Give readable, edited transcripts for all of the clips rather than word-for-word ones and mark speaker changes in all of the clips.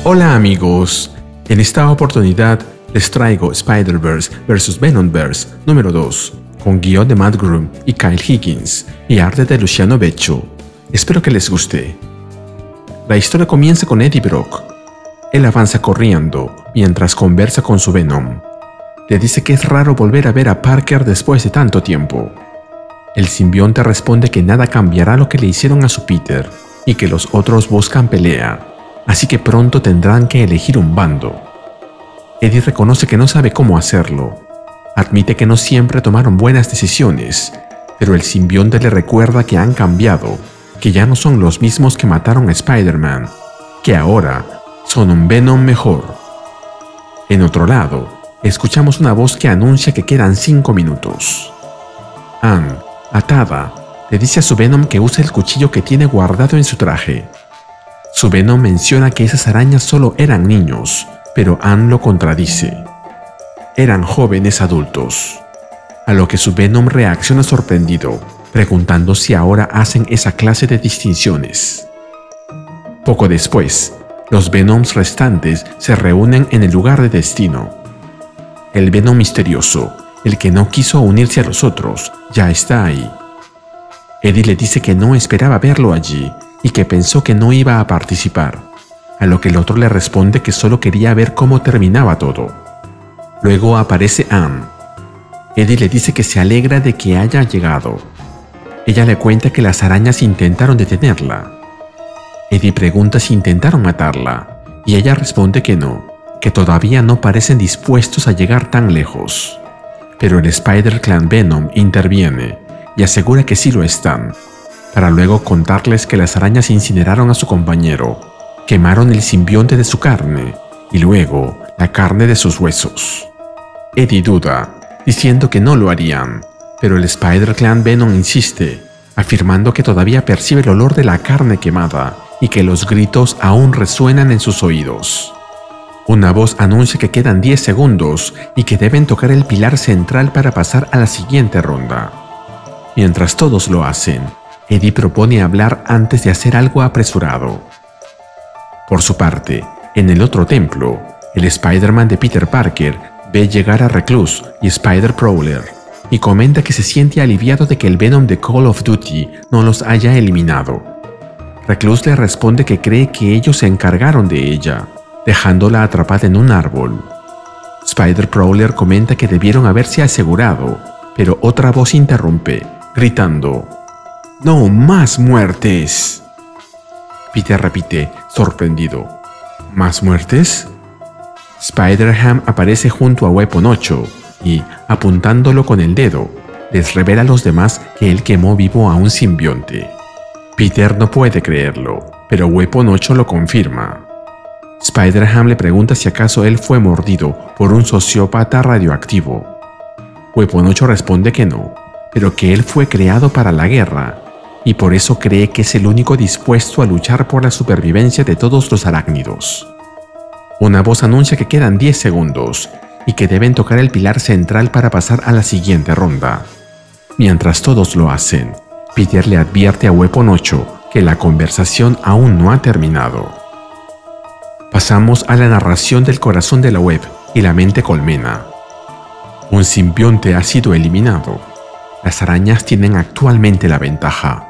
Speaker 1: Hola amigos, en esta oportunidad les traigo Spider-Verse vs. Venomverse número 2, con guión de Matt Groom y Kyle Higgins y arte de Luciano Beccio. Espero que les guste. La historia comienza con Eddie Brock. Él avanza corriendo mientras conversa con su Venom. Le dice que es raro volver a ver a Parker después de tanto tiempo. El simbionte responde que nada cambiará lo que le hicieron a su Peter y que los otros buscan pelea, así que pronto tendrán que elegir un bando. Eddie reconoce que no sabe cómo hacerlo. Admite que no siempre tomaron buenas decisiones, pero el simbionte le recuerda que han cambiado, que ya no son los mismos que mataron a Spider-Man, que ahora son un Venom mejor. En otro lado, escuchamos una voz que anuncia que quedan 5 minutos. Anne, atada, le dice a su Venom que use el cuchillo que tiene guardado en su traje. Su Venom menciona que esas arañas solo eran niños, pero Anne lo contradice. Eran jóvenes adultos. A lo que su Venom reacciona sorprendido, preguntando si ahora hacen esa clase de distinciones. Poco después, los Venoms restantes se reúnen en el lugar de destino. El Venom misterioso, el que no quiso unirse a los otros, ya está ahí. Eddie le dice que no esperaba verlo allí y que pensó que no iba a participar, a lo que el otro le responde que solo quería ver cómo terminaba todo. Luego aparece Anne. Eddie le dice que se alegra de que haya llegado. Ella le cuenta que las arañas intentaron detenerla. Eddie pregunta si intentaron matarla, y ella responde que no, que todavía no parecen dispuestos a llegar tan lejos. Pero el Spider-Clan Venom interviene y asegura que sí lo están, para luego contarles que las arañas incineraron a su compañero, quemaron el simbionte de su carne y luego la carne de sus huesos. Eddie duda, diciendo que no lo harían, pero el Spider-Clan Venom insiste, afirmando que todavía percibe el olor de la carne quemada y que los gritos aún resuenan en sus oídos. Una voz anuncia que quedan 10 segundos y que deben tocar el pilar central para pasar a la siguiente ronda. Mientras todos lo hacen, Eddie propone hablar antes de hacer algo apresurado. Por su parte, en el otro templo, el Spider-Man de Peter Parker ve llegar a Recluse y Spider-Prowler y comenta que se siente aliviado de que el Venom de Call of Duty no los haya eliminado. Recluse le responde que cree que ellos se encargaron de ella, dejándola atrapada en un árbol. Spider-Prowler comenta que debieron haberse asegurado, pero otra voz interrumpe, gritando: ¡No más muertes! Peter repite, sorprendido: ¿Más muertes? Spider-Ham aparece junto a Weapon 8 y, apuntándolo con el dedo, les revela a los demás que él quemó vivo a un simbionte. Peter no puede creerlo, pero Weapon 8 lo confirma. Spider-Ham le pregunta si acaso él fue mordido por un sociópata radioactivo. Weapon 8 responde que no, pero que él fue creado para la guerra, y por eso cree que es el único dispuesto a luchar por la supervivencia de todos los arácnidos. Una voz anuncia que quedan 10 segundos y que deben tocar el pilar central para pasar a la siguiente ronda. Mientras todos lo hacen, Peter le advierte a Weapon 8 que la conversación aún no ha terminado. Pasamos a la narración del corazón de la web y la mente colmena. Un simbionte ha sido eliminado. Las arañas tienen actualmente la ventaja.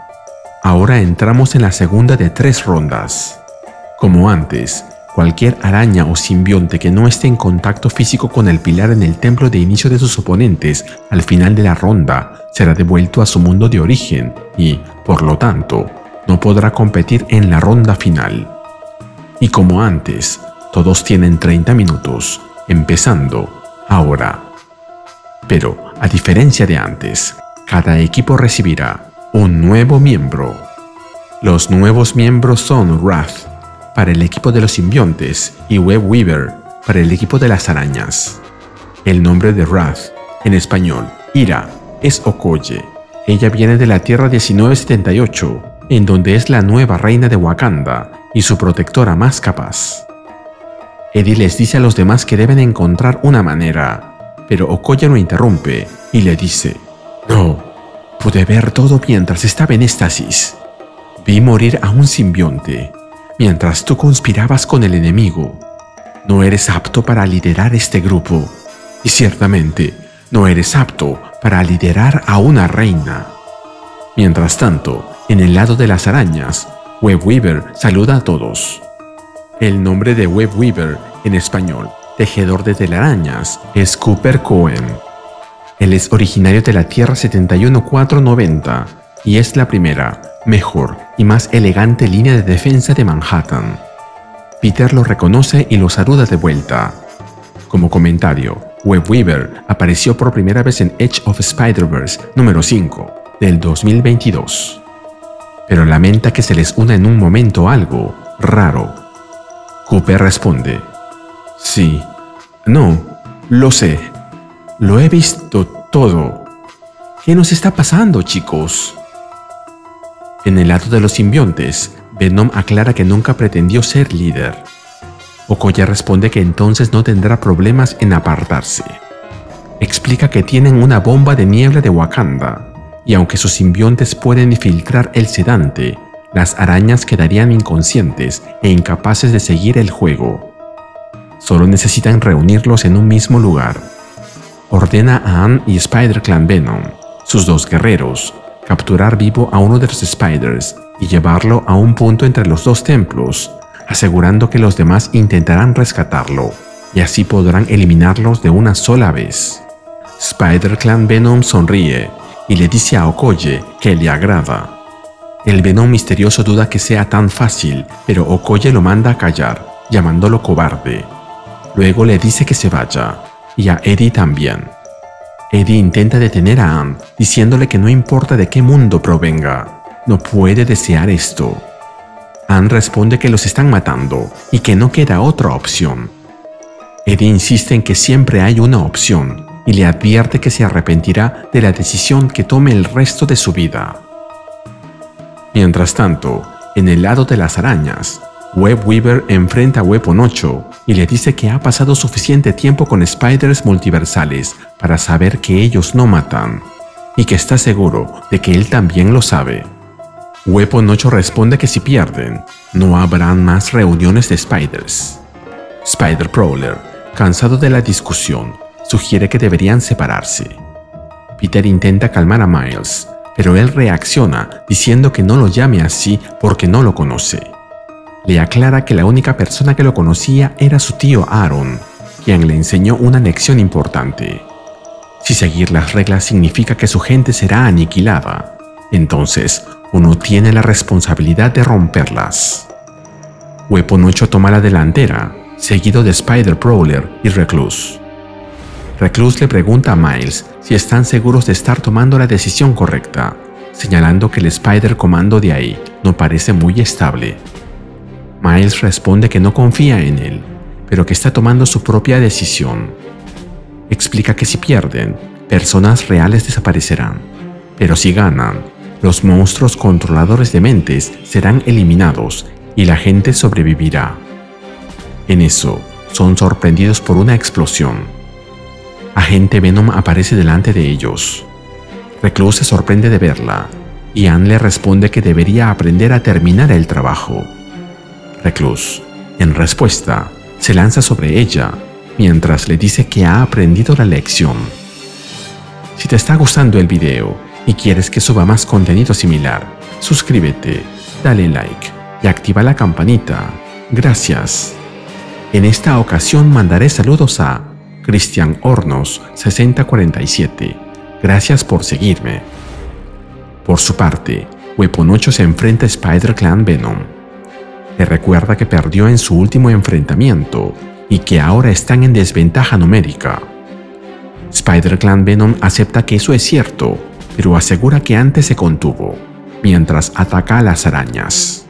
Speaker 1: Ahora entramos en la segunda de 3 rondas. Como antes, cualquier araña o simbionte que no esté en contacto físico con el pilar en el templo de inicio de sus oponentes al final de la ronda será devuelto a su mundo de origen y, por lo tanto, no podrá competir en la ronda final. Y como antes, todos tienen 30 minutos, empezando ahora. Pero, a diferencia de antes, cada equipo recibirá un nuevo miembro. Los nuevos miembros son Wrath, para el equipo de los simbiontes, y Webweaver, para el equipo de las arañas. El nombre de Wrath, en español, Ira, es Okoye. Ella viene de la Tierra 1978, en donde es la nueva reina de Wakanda y su protectora más capaz. Eddie les dice a los demás que deben encontrar una manera, pero Okoye lo interrumpe y le dice: «No, pude ver todo mientras estaba en éxtasis. Vi morir a un simbionte, mientras tú conspirabas con el enemigo. No eres apto para liderar este grupo, y ciertamente no eres apto para liderar a una reina. Mientras tanto, en el lado de las arañas, Web Weaver saluda a todos. El nombre de Web Weaver en español, tejedor de telarañas, es Cooper Cohen. Él es originario de la Tierra 71490 y es la primera, mejor y más elegante línea de defensa de Manhattan. Peter lo reconoce y lo saluda de vuelta. Como comentario, Web Weaver apareció por primera vez en Edge of Spider-Verse número 5 del 2022. Pero lamenta que se les una en un momento algo raro. Cooper responde: sí, no, lo sé, lo he visto todo. ¿Qué nos está pasando, chicos? En el lado de los simbiontes, Venom aclara que nunca pretendió ser líder. Okoye responde que entonces no tendrá problemas en apartarse. Explica que tienen una bomba de niebla de Wakanda, y aunque sus simbiontes pueden filtrar el sedante, las arañas quedarían inconscientes e incapaces de seguir el juego. Solo necesitan reunirlos en un mismo lugar. Ordena a Ann y Spider-Clan Venom, sus dos guerreros, capturar vivo a uno de los Spiders y llevarlo a un punto entre los dos templos, asegurando que los demás intentarán rescatarlo, y así podrán eliminarlos de una sola vez. Spider-Clan Venom sonríe y le dice a Okoye que le agrada. El Venom misterioso duda que sea tan fácil, pero Okoye lo manda a callar, llamándolo cobarde. Luego le dice que se vaya, y a Eddie también. Eddie intenta detener a Ann, diciéndole que no importa de qué mundo provenga, no puede desear esto. Ann responde que los están matando y que no queda otra opción. Eddie insiste en que siempre hay una opción y le advierte que se arrepentirá de la decisión que tome el resto de su vida. Mientras tanto, en el lado de las arañas, Web Weaver enfrenta a Weapon 8 y le dice que ha pasado suficiente tiempo con Spiders multiversales para saber que ellos no matan, y que está seguro de que él también lo sabe. Weapon 8 responde que si pierden, no habrán más reuniones de Spiders. Spider-Prowler, cansado de la discusión, sugiere que deberían separarse. Peter intenta calmar a Miles, pero él reacciona diciendo que no lo llame así porque no lo conoce. Le aclara que la única persona que lo conocía era su tío Aaron, quien le enseñó una lección importante. Si seguir las reglas significa que su gente será aniquilada, entonces uno tiene la responsabilidad de romperlas. Weapon 8 toma la delantera, seguido de Spider-Prowler y Recluse. Recluse le pregunta a Miles si están seguros de estar tomando la decisión correcta, señalando que el Spider-Comando de ahí no parece muy estable. Miles responde que no confía en él, pero que está tomando su propia decisión. Explica que si pierden, personas reales desaparecerán, pero si ganan, los monstruos controladores de mentes serán eliminados y la gente sobrevivirá. En eso, son sorprendidos por una explosión. Agente Venom aparece delante de ellos. Recluse se sorprende de verla, y Ann le responde que debería aprender a terminar el trabajo. Recluse, en respuesta, se lanza sobre ella, mientras le dice que ha aprendido la lección. Si te está gustando el video y quieres que suba más contenido similar, suscríbete, dale like y activa la campanita. Gracias. En esta ocasión mandaré saludos a Cristian Hornos 6047. Gracias por seguirme. Por su parte, Weapon 8 se enfrenta a Spider-Clan Venom. Le recuerda que perdió en su último enfrentamiento y que ahora están en desventaja numérica. Spider-Clan Venom acepta que eso es cierto, pero asegura que antes se contuvo, mientras ataca a las arañas.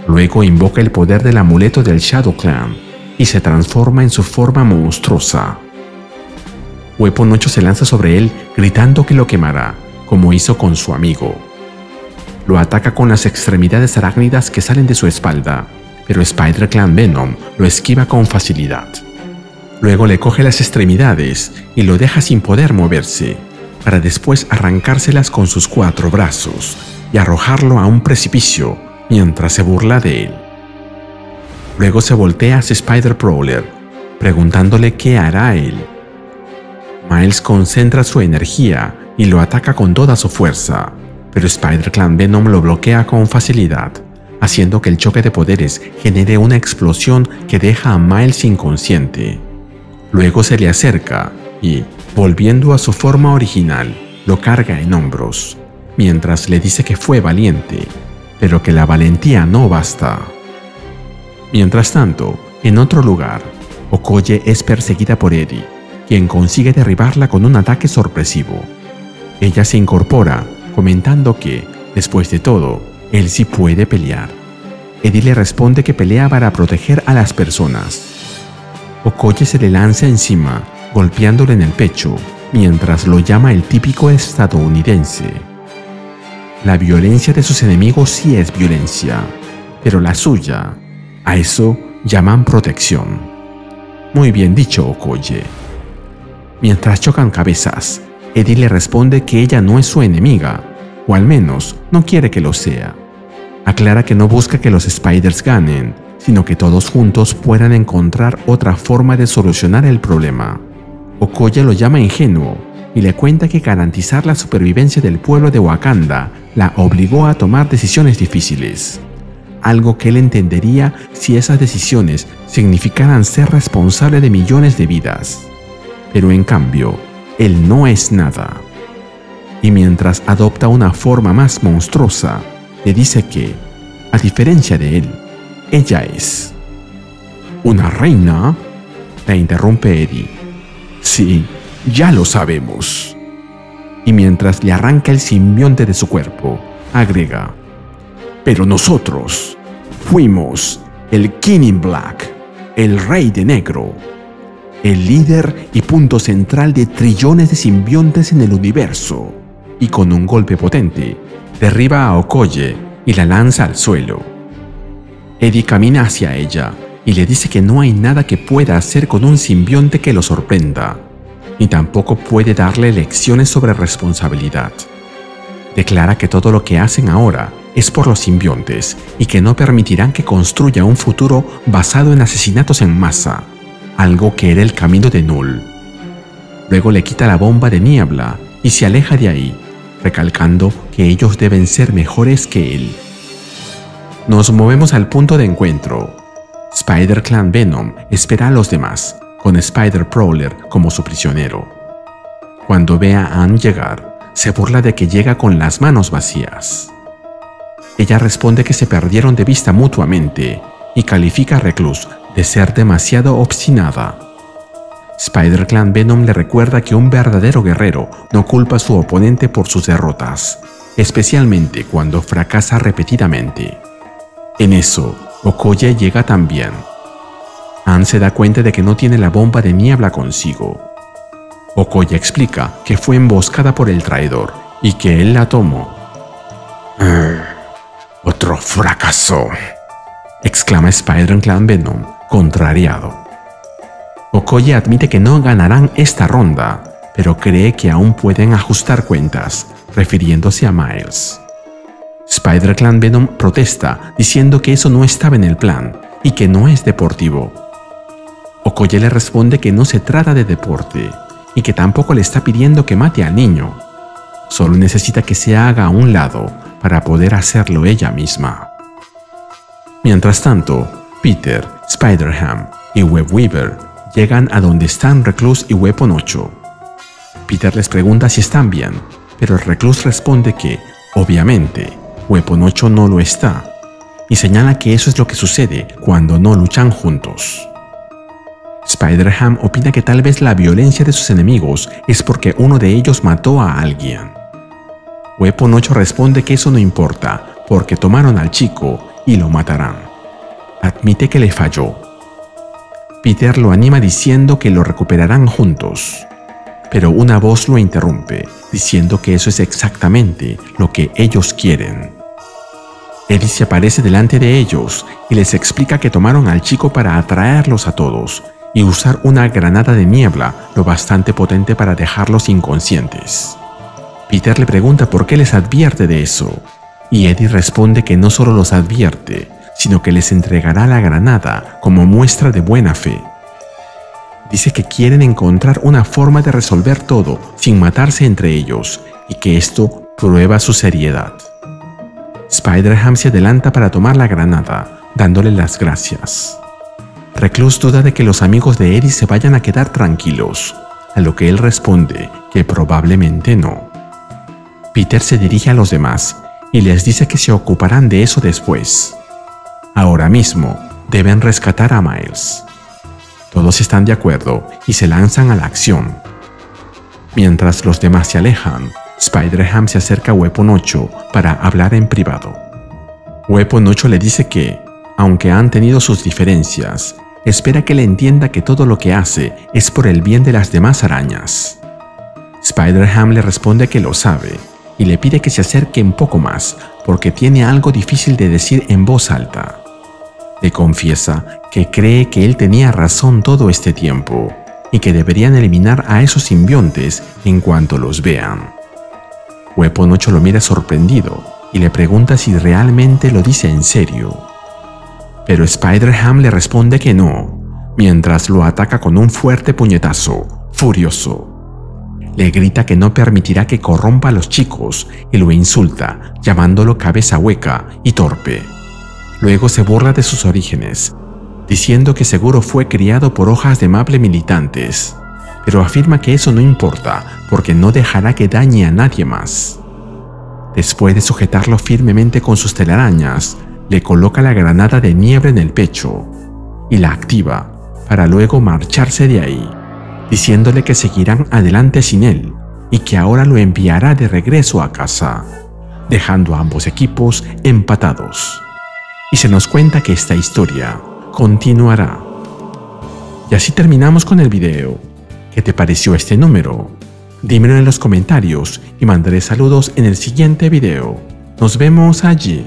Speaker 1: Luego invoca el poder del amuleto del Shadow Clan y se transforma en su forma monstruosa. Weapon 8 se lanza sobre él gritando que lo quemará, como hizo con su amigo. Lo ataca con las extremidades arácnidas que salen de su espalda, pero Spider-Clan Venom lo esquiva con facilidad. Luego le coge las extremidades y lo deja sin poder moverse, para después arrancárselas con sus 4 brazos y arrojarlo a un precipicio mientras se burla de él. Luego se voltea hacia Spider-Prowler, preguntándole qué hará él. Miles concentra su energía y lo ataca con toda su fuerza, pero Spider-Clan Venom lo bloquea con facilidad, haciendo que el choque de poderes genere una explosión que deja a Miles inconsciente. Luego se le acerca y, volviendo a su forma original, lo carga en hombros, mientras le dice que fue valiente, pero que la valentía no basta. Mientras tanto, en otro lugar, Okoye es perseguida por Eddie, quien consigue derribarla con un ataque sorpresivo. Ella se incorpora, comentando que, después de todo, él sí puede pelear. Eddie le responde que pelea para proteger a las personas. Okoye se le lanza encima, golpeándole en el pecho, mientras lo llama el típico estadounidense. La violencia de sus enemigos sí es violencia, pero la suya, a eso llaman protección. Muy bien dicho, Okoye. Mientras chocan cabezas, Eddie le responde que ella no es su enemiga, o al menos no quiere que lo sea. Aclara que no busca que los Spiders ganen, sino que todos juntos puedan encontrar otra forma de solucionar el problema. Okoye lo llama ingenuo y le cuenta que garantizar la supervivencia del pueblo de Wakanda la obligó a tomar decisiones difíciles, algo que él entendería si esas decisiones significaran ser responsable de millones de vidas. Pero en cambio, él no es nada. Y mientras adopta una forma más monstruosa, le dice que, a diferencia de él, ella es ¿una reina?, la interrumpe Eddie. Sí, ya lo sabemos. Y mientras le arranca el simbionte de su cuerpo, agrega: pero nosotros fuimos el King in Black, el Rey de Negro, el líder y punto central de trillones de simbiontes en el universo. Y con un golpe potente, derriba a Okoye y la lanza al suelo. Eddie camina hacia ella y le dice que no hay nada que pueda hacer con un simbionte que lo sorprenda, ni tampoco puede darle lecciones sobre responsabilidad. Declara que todo lo que hacen ahora es por los simbiontes y que no permitirán que construya un futuro basado en asesinatos en masa, algo que era el camino de Null. Luego le quita la bomba de niebla y se aleja de ahí, recalcando que ellos deben ser mejores que él. Nos movemos al punto de encuentro. Spider-Clan Venom espera a los demás, con Spider-Prowler como su prisionero. Cuando ve a Anne llegar, se burla de que llega con las manos vacías. Ella responde que se perdieron de vista mutuamente y califica a Recluse de ser demasiado obstinada. Spider-Clan Venom le recuerda que un verdadero guerrero no culpa a su oponente por sus derrotas, especialmente cuando fracasa repetidamente. En eso, Okoye llega también. Anne se da cuenta de que no tiene la bomba de niebla consigo. Okoye explica que fue emboscada por el traidor y que él la tomó. «Otro fracaso», exclama Spider-Clan Venom, contrariado. Okoye admite que no ganarán esta ronda, pero cree que aún pueden ajustar cuentas, refiriéndose a Miles. Spider-Clan Venom protesta diciendo que eso no estaba en el plan y que no es deportivo. Okoye le responde que no se trata de deporte y que tampoco le está pidiendo que mate al niño. Solo necesita que se haga a un lado para poder hacerlo ella misma. Mientras tanto, Peter, Spider-Ham y Web Weaver llegan a donde están Recluse y Weapon 8. Peter les pregunta si están bien, pero el Recluse responde que, obviamente, Weapon 8 no lo está, y señala que eso es lo que sucede cuando no luchan juntos. Spider-Ham opina que tal vez la violencia de sus enemigos es porque uno de ellos mató a alguien. Weapon 8 responde que eso no importa, porque tomaron al chico y lo matarán. Admite que le falló. Peter lo anima diciendo que lo recuperarán juntos, pero una voz lo interrumpe, diciendo que eso es exactamente lo que ellos quieren. Eddie se aparece delante de ellos y les explica que tomaron al chico para atraerlos a todos y usar una granada de niebla lo bastante potente para dejarlos inconscientes. Peter le pregunta por qué les advierte de eso, y Eddie responde que no solo los advierte, sino que les entregará la granada como muestra de buena fe. Dice que quieren encontrar una forma de resolver todo sin matarse entre ellos y que esto prueba su seriedad. Spider-Ham se adelanta para tomar la granada, dándole las gracias. Recluse duda de que los amigos de Eddie se vayan a quedar tranquilos, a lo que él responde que probablemente no. Peter se dirige a los demás y les dice que se ocuparán de eso después. Ahora mismo deben rescatar a Miles. Todos están de acuerdo y se lanzan a la acción. Mientras los demás se alejan, Spider-Ham se acerca a Weapon 8 para hablar en privado. Weapon 8 le dice que, aunque han tenido sus diferencias, espera que le entienda que todo lo que hace es por el bien de las demás arañas. Spider-Ham le responde que lo sabe y le pide que se acerque un poco más porque tiene algo difícil de decir en voz alta. Le confiesa que cree que él tenía razón todo este tiempo y que deberían eliminar a esos simbiontes en cuanto los vean. Weapon 8 lo mira sorprendido y le pregunta si realmente lo dice en serio. Pero Spider-Ham le responde que no, mientras lo ataca con un fuerte puñetazo, furioso. Le grita que no permitirá que corrompa a los chicos y lo insulta, llamándolo cabeza hueca y torpe. Luego se burla de sus orígenes, diciendo que seguro fue criado por hojas de maple militantes, pero afirma que eso no importa porque no dejará que dañe a nadie más. Después de sujetarlo firmemente con sus telarañas, le coloca la granada de nieve en el pecho y la activa para luego marcharse de ahí, diciéndole que seguirán adelante sin él y que ahora lo enviará de regreso a casa, dejando a ambos equipos empatados. Y se nos cuenta que esta historia continuará. Y así terminamos con el video. ¿Qué te pareció este número? Dímelo en los comentarios y mandaré saludos en el siguiente video. Nos vemos allí.